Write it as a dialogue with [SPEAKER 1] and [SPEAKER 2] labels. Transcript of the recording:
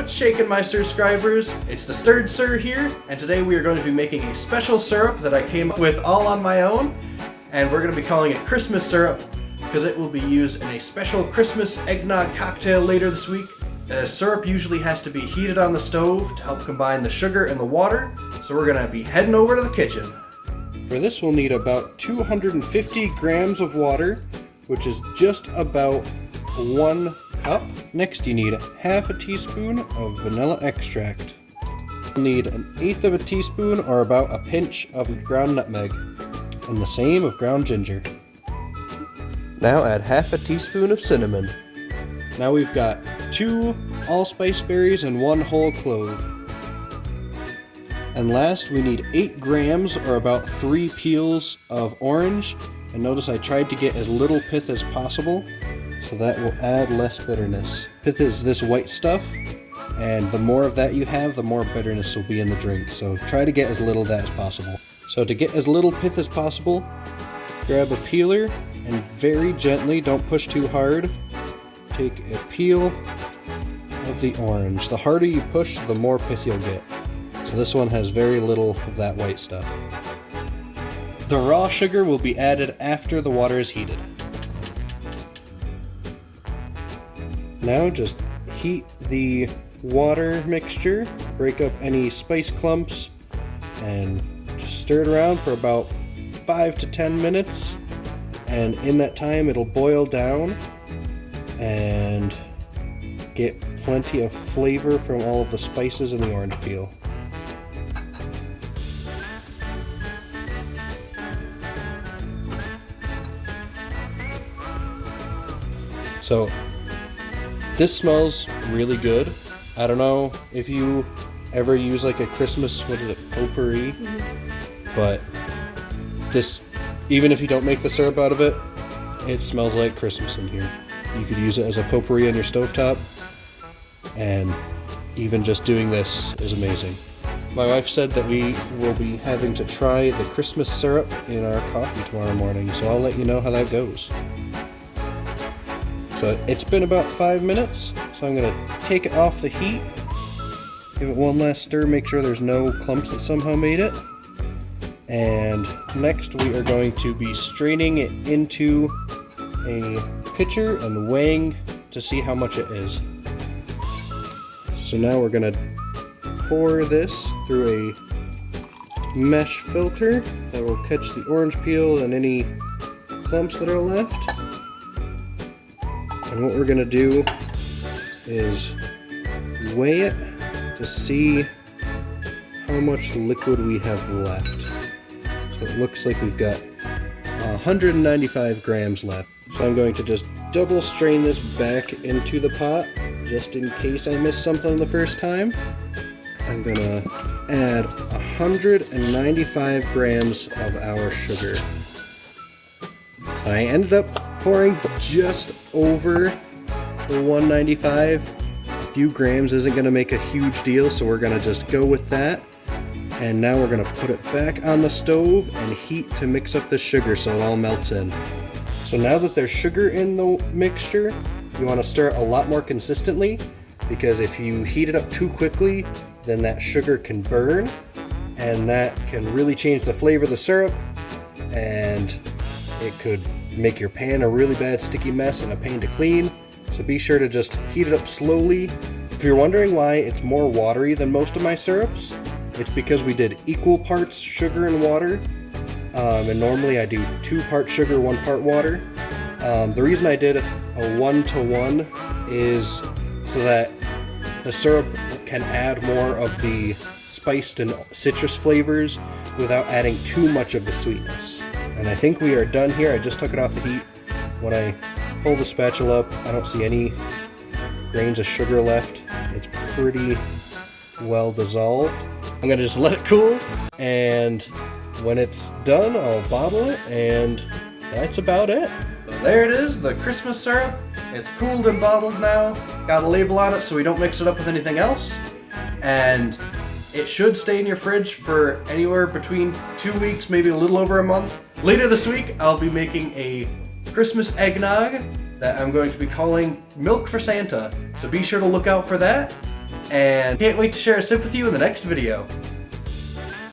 [SPEAKER 1] What's shaking, my subscribers? It's the Stirred Sir here, and today we are going to be making a special syrup that I came up with all on my own, and we're going to be calling it Christmas syrup because it will be used in a special Christmas eggnog cocktail later this week. Syrup usually has to be heated on the stove to help combine the sugar and the water, so we're going to be heading over to the kitchen. For this we'll need about 250 grams of water, which is just about 1 cup. Next you need half a teaspoon of vanilla extract. You'll need 1/8 of a teaspoon or about a pinch of ground nutmeg, and the same of ground ginger. Now add half a teaspoon of cinnamon. Now we've got 2 allspice berries and 1 whole clove. And last we need 8 grams or about 3 peels of orange. And notice I tried to get as little pith as possible, so that will add less bitterness. Pith is this white stuff, and the more of that you have, the more bitterness will be in the drink. So try to get as little of that as possible. So to get as little pith as possible, grab a peeler and very gently, don't push too hard, take a peel of the orange. The harder you push, the more pith you'll get. So this one has very little of that white stuff. The raw sugar will be added after the water is heated. Now just heat the water mixture, break up any spice clumps, and just stir it around for about 5 to 10 minutes. And in that time it'll boil down and get plenty of flavor from all of the spices and the orange peel. So this smells really good. I don't know if you ever use like a Christmas, potpourri? But this, even if you don't make the syrup out of it, it smells like Christmas in here. You could use it as a potpourri on your stovetop, and even just doing this is amazing. My wife said that we will be having to try the Christmas syrup in our coffee tomorrow morning, so I'll let you know how that goes. So it's been about 5 minutes, so I'm going to take it off the heat, give it one last stir, make sure there's no clumps that somehow made it. And next we are going to be straining it into a pitcher and weighing to see how much it is. So now we're going to pour this through a mesh filter that will catch the orange peel and any clumps that are left. And what we're going to do is weigh it to see how much liquid we have left. So it looks like we've got 195 grams left. So I'm going to just double strain this back into the pot just in case I missed something the first time. I'm going to add 195 grams of our sugar. I ended up pouring just over the 195. A few grams isn't going to make a huge deal, so we're going to just go with that. And now we're going to put it back on the stove and heat to mix up the sugar so it all melts in. So now that there's sugar in the mixture, you want to stir it a lot more consistently, because if you heat it up too quickly, then that sugar can burn, and that can really change the flavor of the syrup, and it could make your pan a really bad sticky mess and a pain to clean. So be sure to just heat it up slowly. If you're wondering why it's more watery than most of my syrups, it's because we did equal parts sugar and water. And normally I do 2 parts sugar, 1 part water. The reason I did a 1-to-1 is so that the syrup can add more of the spiced and citrus flavors without adding too much of the sweetness. And I think we are done here. I just took it off the heat. When I pull the spatula up, I don't see any grains of sugar left. It's pretty well dissolved. I'm gonna just let it cool, and when it's done, I'll bottle it, and that's about it. So there it is, the Christmas syrup. It's cooled and bottled now. Got a label on it so we don't mix it up with anything else. And it should stay in your fridge for anywhere between 2 weeks, maybe a little over a month. Later this week, I'll be making a Christmas eggnog that I'm going to be calling Milk for Santa. So be sure to look out for that. and can't wait to share a sip with you in the next video.